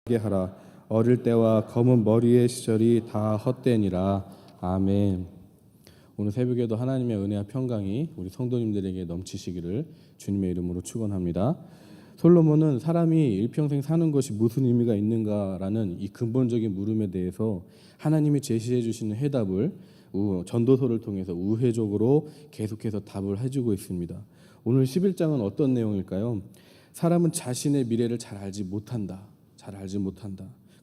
하게 하라. 어릴 때와 검은 머리의 시절이 다 헛되니라. 아멘. 오늘 새벽에도 하나님의 은혜와 평강이 우리 성도님들에게 넘치시기를 주님의 이름으로 축원합니다. 솔로몬은 사람이 일평생 사는 것이 무슨 의미가 있는가라는 이 근본적인 물음에 대해서 하나님이 제시해 주시는 해답을 전도서를 통해서 우회적으로 계속해서 답을 해주고 있습니다. 오늘 11장은 어떤 내용일까요? 사람은 자신의 미래를 잘 알지 못한다.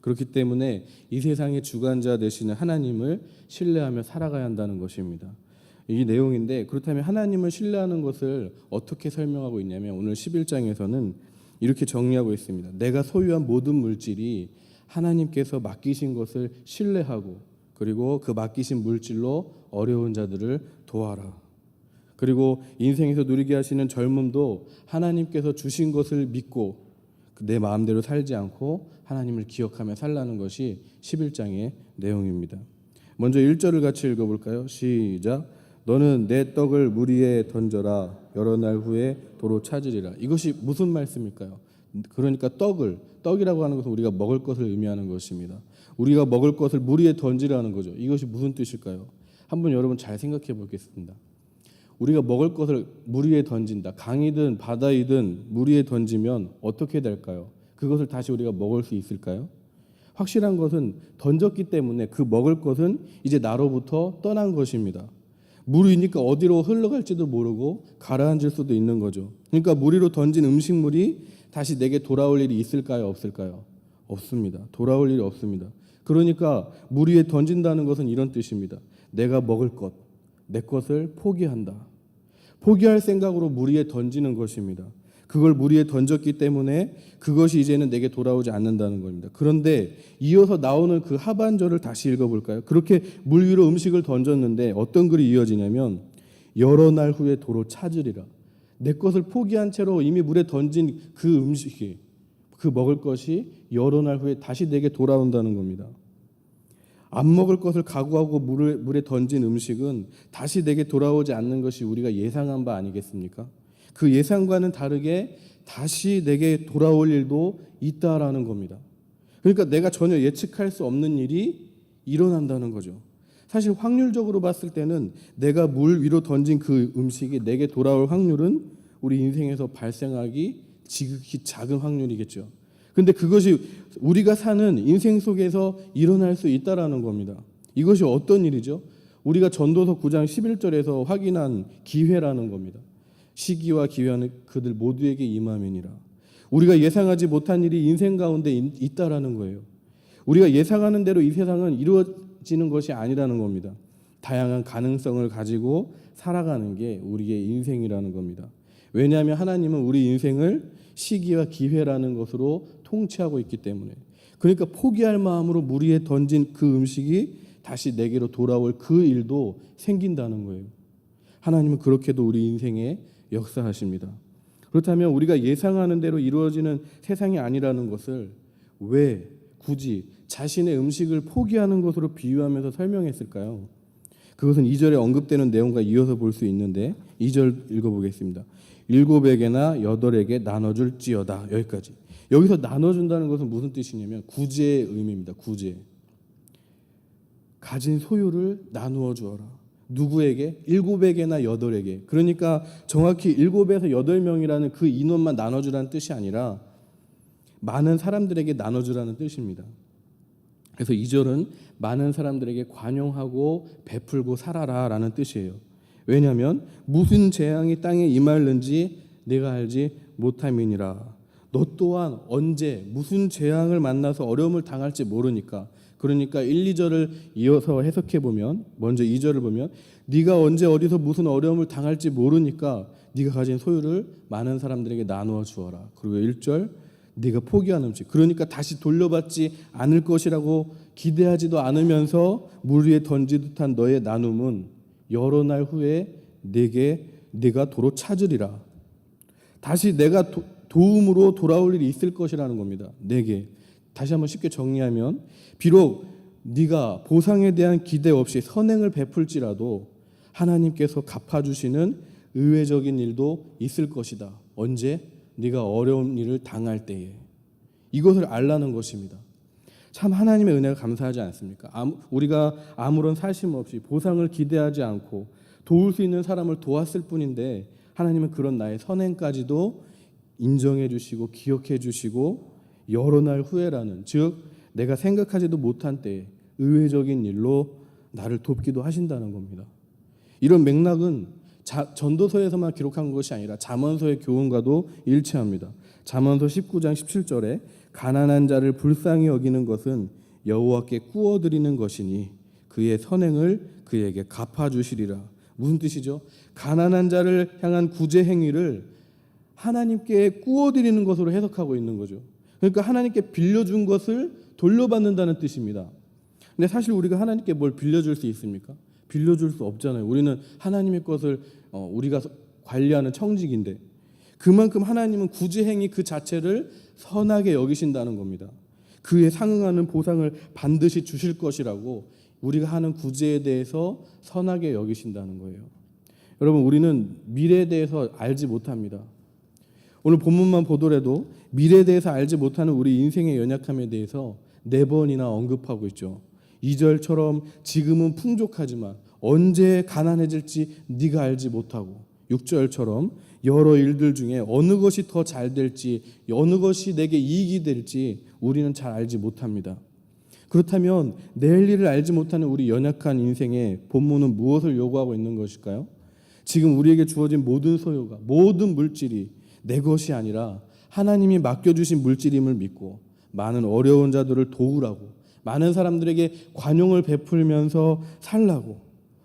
그렇기 때문에 이 세상의 주관자 되시는 하나님을 신뢰하며 살아가야 한다는 것입니다. 이 내용인데, 그렇다면 하나님을 신뢰하는 것을 어떻게 설명하고 있냐면 오늘 11장에서는 이렇게 정리하고 있습니다. 내가 소유한 모든 물질이 하나님께서 맡기신 것을 신뢰하고, 그리고 그 맡기신 물질로 어려운 자들을 도와라. 그리고 인생에서 누리게 하시는 젊음도 하나님께서 주신 것을 믿고 내 마음대로 살지 않고 하나님을 기억하며 살라는 것이 11장의 내용입니다. 먼저 1절을 같이 읽어볼까요? 시작. 너는 내 떡을 물 위에 던져라. 여러 날 후에 도로 찾으리라. 이것이 무슨 말씀일까요? 그러니까 떡이라고 하는 것은 우리가 먹을 것을 의미하는 것입니다. 우리가 먹을 것을 물 위에 던지라는 거죠. 이것이 무슨 뜻일까요? 한번 여러분 잘 생각해 보겠습니다. 우리가 먹을 것을 물 위에 던진다. 강이든 바다이든 물 위에 던지면 어떻게 될까요? 그것을 다시 우리가 먹을 수 있을까요? 확실한 것은 던졌기 때문에 그 먹을 것은 이제 나로부터 떠난 것입니다. 물 위니까 어디로 흘러갈지도 모르고 가라앉을 수도 있는 거죠. 그러니까 물 위로 던진 음식물이 다시 내게 돌아올 일이 있을까요? 없을까요? 없습니다. 돌아올 일이 없습니다. 그러니까 물 위에 던진다는 것은 이런 뜻입니다. 내가 먹을 것, 내 것을 포기한다. 포기할 생각으로 물 위에 던지는 것입니다. 그걸 물 위에 던졌기 때문에 그것이 이제는 내게 돌아오지 않는다는 겁니다. 그런데 이어서 나오는 그 하반절을 다시 읽어볼까요? 그렇게 물 위로 음식을 던졌는데 어떤 글이 이어지냐면 여러 날 후에 도로 찾으리라. 내 것을 포기한 채로 이미 물에 던진 그 음식이, 그 먹을 것이 여러 날 후에 다시 내게 돌아온다는 겁니다. 안 먹을 것을 각오하고 물에 던진 음식은 다시 내게 돌아오지 않는 것이 우리가 예상한 바 아니겠습니까? 그 예상과는 다르게 다시 내게 돌아올 일도 있다라는 겁니다. 그러니까 내가 전혀 예측할 수 없는 일이 일어난다는 거죠. 사실 확률적으로 봤을 때는 내가 물 위로 던진 그 음식이 내게 돌아올 확률은 우리 인생에서 발생하기 지극히 작은 확률이겠죠. 근데 그것이 우리가 사는 인생 속에서 일어날 수 있다라는 겁니다. 이것이 어떤 일이죠? 우리가 전도서 9장 11절에서 확인한 기회라는 겁니다. 시기와 기회는 그들 모두에게 임함이니라. 우리가 예상하지 못한 일이 인생 가운데 있다라는 거예요. 우리가 예상하는 대로 이 세상은 이루어지는 것이 아니라는 겁니다. 다양한 가능성을 가지고 살아가는 게 우리의 인생이라는 겁니다. 왜냐하면 하나님은 우리 인생을 시기와 기회라는 것으로 통치하고 있기 때문에. 그러니까 포기할 마음으로 물 위에 던진 그 음식이 다시 내게로 돌아올 그 일도 생긴다는 거예요. 하나님은 그렇게도 우리 인생에 역사하십니다. 그렇다면 우리가 예상하는 대로 이루어지는 세상이 아니라는 것을 왜 굳이 자신의 음식을 포기하는 것으로 비유하면서 설명했을까요? 그것은 2절에 언급되는 내용과 이어서 볼 수 있는데 2절 읽어보겠습니다. 7에게나 8에게 나눠줄지어다. 여기까지. 여기서 나눠준다는 것은 무슨 뜻이냐면 구제의 의미입니다. 구제. 가진 소유를 나누어 주어라. 누구에게? 7에게나 8에게. 그러니까 정확히 7에서 8명이라는 그 인원만 나눠주라는 뜻이 아니라 많은 사람들에게 나눠주라는 뜻입니다. 그래서 2절은 많은 사람들에게 관용하고 베풀고 살아라 라는 뜻이에요. 왜냐하면 무슨 재앙이 땅에 임하는지 내가 알지 못함이니라. 너 또한 언제 무슨 재앙을 만나서 어려움을 당할지 모르니까. 그러니까 1, 2절을 이어서 해석해 보면, 먼저 2절을 보면 네가 언제 어디서 무슨 어려움을 당할지 모르니까 네가 가진 소유를 많은 사람들에게 나누어 주어라. 그리고 1절 네가 포기한 음식, 그러니까 다시 돌려받지 않을 것이라고 기대하지도 않으면서 물 위에 던지듯한 너의 나눔은 여러 날 후에 네가 도로 찾으리라. 다시 내가 도움으로 돌아올 일이 있을 것이라는 겁니다. 내게. 다시 한번 쉽게 정리하면 비록 네가 보상에 대한 기대 없이 선행을 베풀지라도 하나님께서 갚아주시는 의외적인 일도 있을 것이다. 언제? 네가 어려운 일을 당할 때에. 이것을 알라는 것입니다. 참 하나님의 은혜가 감사하지 않습니까? 우리가 아무런 사심 없이 보상을 기대하지 않고 도울 수 있는 사람을 도왔을 뿐인데 하나님은 그런 나의 선행까지도 인정해 주시고 기억해 주시고 여러 날 후에라는, 즉 내가 생각하지도 못한 때에 의외적인 일로 나를 돕기도 하신다는 겁니다. 이런 맥락은 전도서에서만 기록한 것이 아니라 잠언서의 교훈과도 일치합니다. 잠언서 19장 17절에 가난한 자를 불쌍히 여기는 것은 여호와께 꾸어드리는 것이니 그의 선행을 그에게 갚아주시리라. 무슨 뜻이죠? 가난한 자를 향한 구제 행위를 하나님께 꾸어드리는 것으로 해석하고 있는 거죠. 그러니까 하나님께 빌려준 것을 돌려받는다는 뜻입니다. 근데 사실 우리가 하나님께 뭘 빌려줄 수 있습니까? 빌려줄 수 없잖아요. 우리는 하나님의 것을 우리가 관리하는 청직인데, 그만큼 하나님은 구제 행위 그 자체를 선하게 여기신다는 겁니다. 그에 상응하는 보상을 반드시 주실 것이라고 우리가 하는 구제에 대해서 선하게 여기신다는 거예요. 여러분, 우리는 미래에 대해서 알지 못합니다. 오늘 본문만 보더라도 미래에 대해서 알지 못하는 우리 인생의 연약함에 대해서 4번이나 언급하고 있죠. 2절처럼 지금은 풍족하지만 언제 가난해질지 네가 알지 못하고, 6절처럼 여러 일들 중에 어느 것이 더 잘 될지, 어느 것이 내게 이익이 될지 우리는 잘 알지 못합니다. 그렇다면 내일 일을 알지 못하는 우리 연약한 인생에 본문은 무엇을 요구하고 있는 것일까요? 지금 우리에게 주어진 모든 소유가, 모든 물질이 내 것이 아니라 하나님이 맡겨주신 물질임을 믿고 많은 어려운 자들을 도우라고, 많은 사람들에게 관용을 베풀면서 살라고,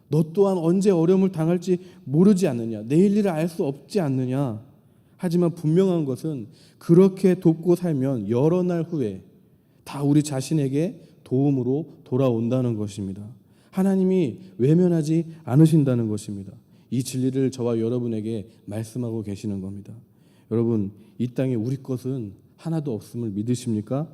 너 또한 언제 어려움을 당할지 모르지 않느냐, 내일 일을 알 수 없지 않느냐. 하지만 분명한 것은 그렇게 돕고 살면 여러 날 후에 다 우리 자신에게 도움으로 돌아온다는 것입니다. 하나님이 외면하지 않으신다는 것입니다. 이 진리를 저와 여러분에게 말씀하고 계시는 겁니다. 여러분, 이 땅에 우리 것은 하나도 없음을 믿으십니까?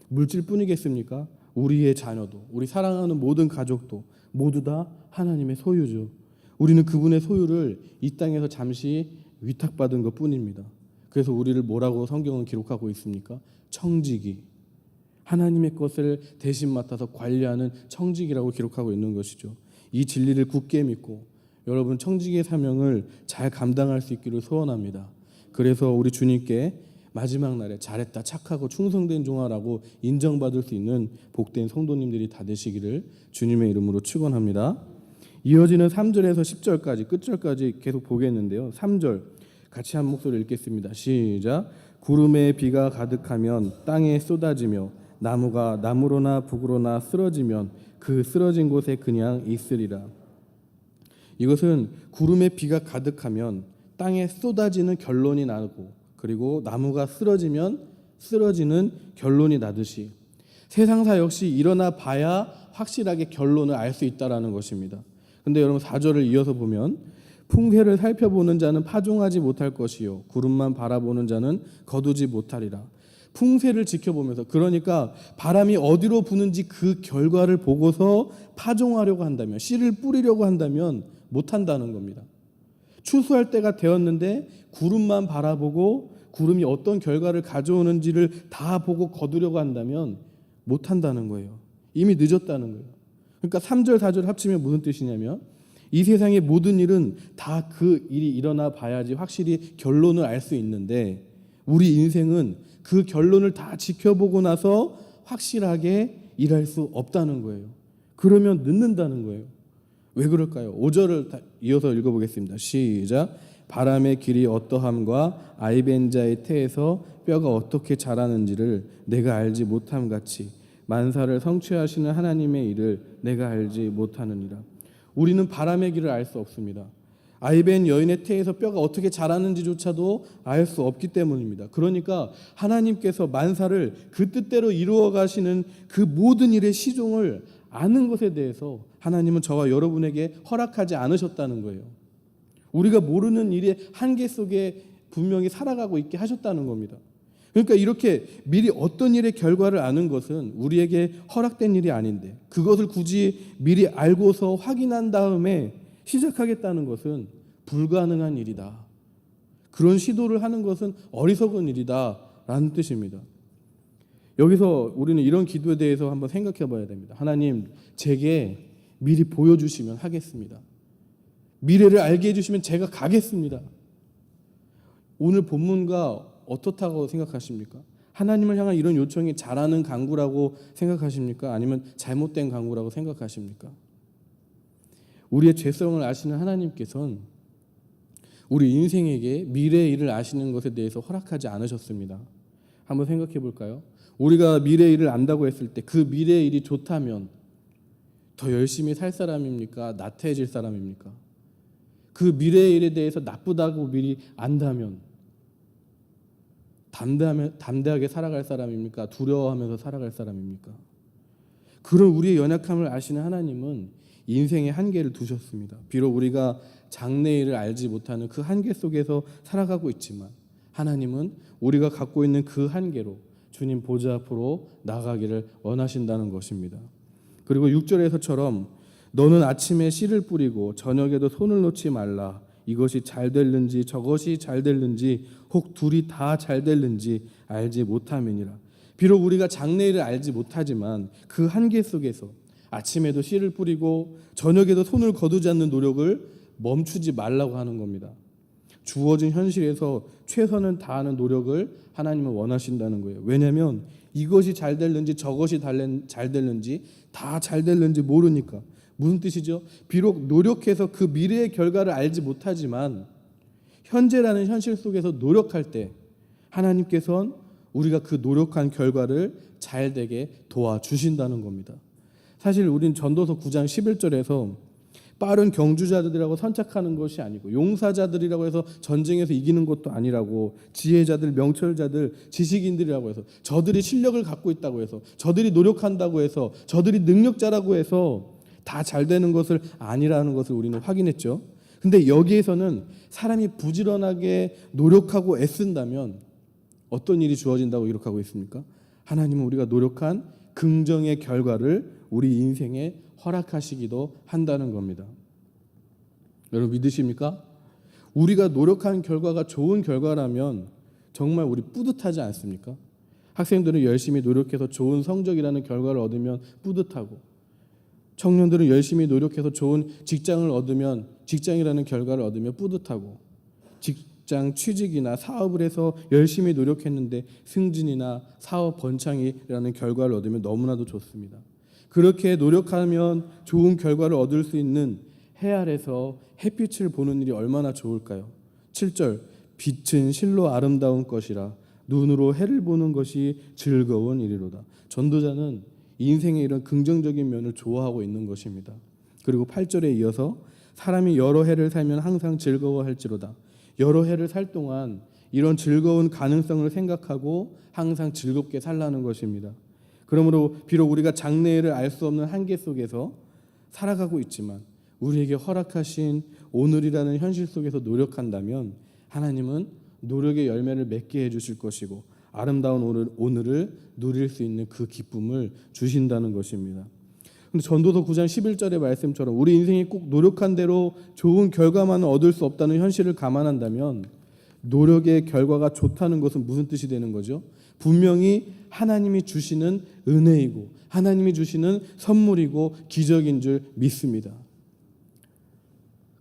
물질뿐이겠습니까? 우리의 자녀도, 우리 사랑하는 모든 가족도 모두 다 하나님의 소유죠. 우리는 그분의 소유를 이 땅에서 잠시 위탁받은 것뿐입니다. 그래서 우리를 뭐라고 성경은 기록하고 있습니까? 청지기, 하나님의 것을 대신 맡아서 관리하는 청지기라고 기록하고 있는 것이죠. 이 진리를 굳게 믿고 여러분 청지기의 사명을 잘 감당할 수 있기를 소원합니다. 그래서 우리 주님께 마지막 날에 잘했다, 착하고 충성된 종아라고 인정받을 수 있는 복된 성도님들이 다 되시기를 주님의 이름으로 축원합니다. 이어지는 3절에서 10절까지 끝절까지 계속 보겠는데요. 3절 같이 한 목소리 읽겠습니다. 시작. 구름에 비가 가득하면 땅에 쏟아지며 나무가 나무로나 북으로나 쓰러지면 그 쓰러진 곳에 그냥 있으리라. 이것은 구름에 비가 가득하면 땅에 쏟아지는 결론이 나고, 그리고 나무가 쓰러지면 쓰러지는 결론이 나듯이 세상사 역시 일어나 봐야 확실하게 결론을 알 수 있다라는 것입니다. 근데 여러분 4절을 이어서 보면 풍해를 살펴보는 자는 파종하지 못할 것이요 구름만 바라보는 자는 거두지 못하리라. 풍세를 지켜보면서, 그러니까 바람이 어디로 부는지 그 결과를 보고서 파종하려고 한다면, 씨를 뿌리려고 한다면 못한다는 겁니다. 추수할 때가 되었는데 구름만 바라보고 구름이 어떤 결과를 가져오는지를 다 보고 거두려고 한다면 못한다는 거예요. 이미 늦었다는 거예요. 그러니까 3절 4절 합치면 무슨 뜻이냐면, 이 세상의 모든 일은 다 그 일이 일어나 봐야지 확실히 결론을 알 수 있는데, 우리 인생은 그 결론을 다 지켜보고 나서 확실하게 일할 수 없다는 거예요. 그러면 늦는다는 거예요. 왜 그럴까요? 5절을 이어서 읽어보겠습니다. 시작. 바람의 길이 어떠함과 아이벤자의 태에서 뼈가 어떻게 자라는지를 내가 알지 못함 같이 만사를 성취하시는 하나님의 일을 내가 알지 못하느니라. 우리는 바람의 길을 알 수 없습니다. 아이벤 여인의 태에서 뼈가 어떻게 자라는지조차도 알 수 없기 때문입니다. 그러니까 하나님께서 만사를 그 뜻대로 이루어 가시는 그 모든 일의 시종을 아는 것에 대해서 하나님은 저와 여러분에게 허락하지 않으셨다는 거예요. 우리가 모르는 일의 한계 속에 분명히 살아가고 있게 하셨다는 겁니다. 그러니까 이렇게 미리 어떤 일의 결과를 아는 것은 우리에게 허락된 일이 아닌데, 그것을 굳이 미리 알고서 확인한 다음에 시작하겠다는 것은 불가능한 일이다. 그런 시도를 하는 것은 어리석은 일이다 라는 뜻입니다. 여기서 우리는 이런 기도에 대해서 한번 생각해 봐야 됩니다. 하나님, 제게 미리 보여주시면 하겠습니다. 미래를 알게 해주시면 제가 가겠습니다. 오늘 본문과 어떻다고 생각하십니까? 하나님을 향한 이런 요청이 잘하는 간구라고 생각하십니까? 아니면 잘못된 간구라고 생각하십니까? 우리의 죄성을 아시는 하나님께서는 우리 인생에게 미래의 일을 아시는 것에 대해서 허락하지 않으셨습니다. 한번 생각해 볼까요? 우리가 미래의 일을 안다고 했을 때 그 미래의 일이 좋다면 더 열심히 살 사람입니까? 나태해질 사람입니까? 그 미래의 일에 대해서 나쁘다고 미리 안다면 담대하게 살아갈 사람입니까? 두려워하면서 살아갈 사람입니까? 그런 우리의 연약함을 아시는 하나님은 인생의 한계를 두셨습니다. 비록 우리가 장래일을 알지 못하는 그 한계 속에서 살아가고 있지만 하나님은 우리가 갖고 있는 그 한계로 주님 보좌 앞으로 나가기를 원하신다는 것입니다. 그리고 6절에서처럼 너는 아침에 씨를 뿌리고 저녁에도 손을 놓지 말라. 이것이 잘 될는지 저것이 잘 될는지 혹 둘이 다 잘 될는지 알지 못함이니라. 비록 우리가 장래일을 알지 못하지만 그 한계 속에서 아침에도 씨를 뿌리고 저녁에도 손을 거두지 않는 노력을 멈추지 말라고 하는 겁니다. 주어진 현실에서 최선을 다하는 노력을 하나님은 원하신다는 거예요. 왜냐하면 이것이 잘 될는지 저것이 잘 될는지 다 잘 될는지 모르니까. 무슨 뜻이죠? 비록 노력해서 그 미래의 결과를 알지 못하지만 현재라는 현실 속에서 노력할 때 하나님께서는 우리가 그 노력한 결과를 잘 되게 도와주신다는 겁니다. 사실 우린 전도서 9장 11절에서 빠른 경주자들이라고 선착하는 것이 아니고 용사자들이라고 해서 전쟁에서 이기는 것도 아니라고 지혜자들, 명철자들, 지식인들이라고 해서 저들이 실력을 갖고 있다고 해서 저들이 노력한다고 해서 저들이 능력자라고 해서 다 잘 되는 것을 아니라는 것을 우리는 확인했죠. 근데 여기에서는 사람이 부지런하게 노력하고 애쓴다면 어떤 일이 주어진다고 기록하고 있습니까? 하나님은 우리가 노력한 긍정의 결과를 우리 인생에 허락하시기도 한다는 겁니다. 여러분 믿으십니까? 우리가 노력한 결과가 좋은 결과라면 정말 우리 뿌듯하지 않습니까? 학생들은 열심히 노력해서 좋은 성적이라는 결과를 얻으면 뿌듯하고 청년들은 열심히 노력해서 좋은 직장을 얻으면 직장이라는 결과를 얻으면 뿌듯하고 직장 취직이나 사업을 해서 열심히 노력했는데 승진이나 사업 번창이라는 결과를 얻으면 너무나도 좋습니다. 그렇게 노력하면 좋은 결과를 얻을 수 있는 해 아래서 햇빛을 보는 일이 얼마나 좋을까요? 7절 빛은 실로 아름다운 것이라 눈으로 해를 보는 것이 즐거운 일이로다. 전도자는 인생의 이런 긍정적인 면을 좋아하고 있는 것입니다. 그리고 8절에 이어서 사람이 여러 해를 살면 항상 즐거워할지로다. 여러 해를 살 동안 이런 즐거운 가능성을 생각하고 항상 즐겁게 살라는 것입니다. 그러므로 비록 우리가 장래를 알 수 없는 한계 속에서 살아가고 있지만 우리에게 허락하신 오늘이라는 현실 속에서 노력한다면 하나님은 노력의 열매를 맺게 해주실 것이고 아름다운 오늘을 누릴 수 있는 그 기쁨을 주신다는 것입니다. 근데 전도서 9장 11절의 말씀처럼 우리 인생이 꼭 노력한 대로 좋은 결과만 얻을 수 없다는 현실을 감안한다면 노력의 결과가 좋다는 것은 무슨 뜻이 되는 거죠? 분명히 하나님이 주시는 은혜이고 하나님이 주시는 선물이고 기적인 줄 믿습니다.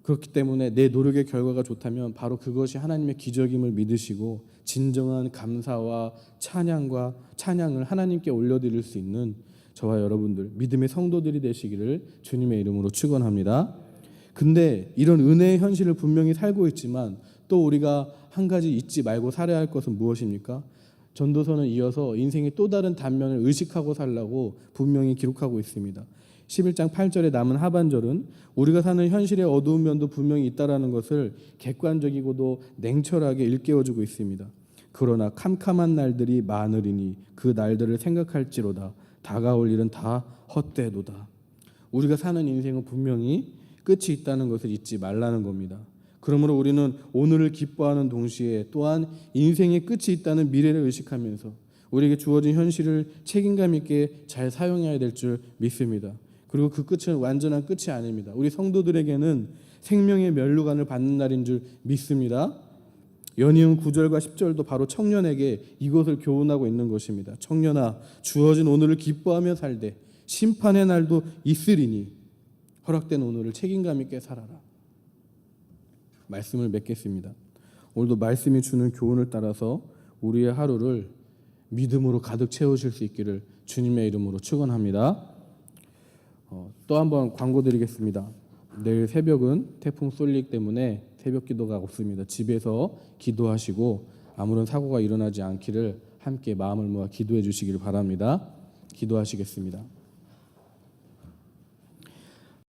그렇기 때문에 내 노력의 결과가 좋다면 바로 그것이 하나님의 기적임을 믿으시고 진정한 감사와 찬양을 하나님께 올려드릴 수 있는 저와 여러분들 믿음의 성도들이 되시기를 주님의 이름으로 축원합니다. 근데 이런 은혜의 현실을 분명히 살고 있지만 또 우리가 한 가지 잊지 말고 살아야 할 것은 무엇입니까? 전도서는 이어서 인생의 또 다른 단면을 의식하고 살라고 분명히 기록하고 있습니다. 11장 8절에 남은 하반절은 우리가 사는 현실의 어두운 면도 분명히 있다라는 것을 객관적이고도 냉철하게 일깨워주고 있습니다. 그러나 캄캄한 날들이 많으리니 그 날들을 생각할지로다. 다가올 일은 다 헛되도다. 우리가 사는 인생은 분명히 끝이 있다는 것을 잊지 말라는 겁니다. 그러므로 우리는 오늘을 기뻐하는 동시에 또한 인생의 끝이 있다는 미래를 의식하면서 우리에게 주어진 현실을 책임감 있게 잘 사용해야 될 줄 믿습니다. 그리고 그 끝은 완전한 끝이 아닙니다. 우리 성도들에게는 생명의 면류관을 받는 날인 줄 믿습니다. 연이은 9절과 10절도 바로 청년에게 이것을 교훈하고 있는 것입니다. 청년아, 주어진 오늘을 기뻐하며 살되 심판의 날도 있으리니 허락된 오늘을 책임감 있게 살아라. 말씀을 맺겠습니다. 오늘도 말씀이 주는 교훈을 따라서 우리의 하루를 믿음으로 가득 채우실 수 있기를 주님의 이름으로 축원합니다. 또 한번 광고 드리겠습니다. 내일 새벽은 태풍 쏠릭 때문에 새벽 기도가 없습니다. 집에서 기도하시고 아무런 사고가 일어나지 않기를 함께 마음을 모아 기도해 주시길 바랍니다. 기도하시겠습니다.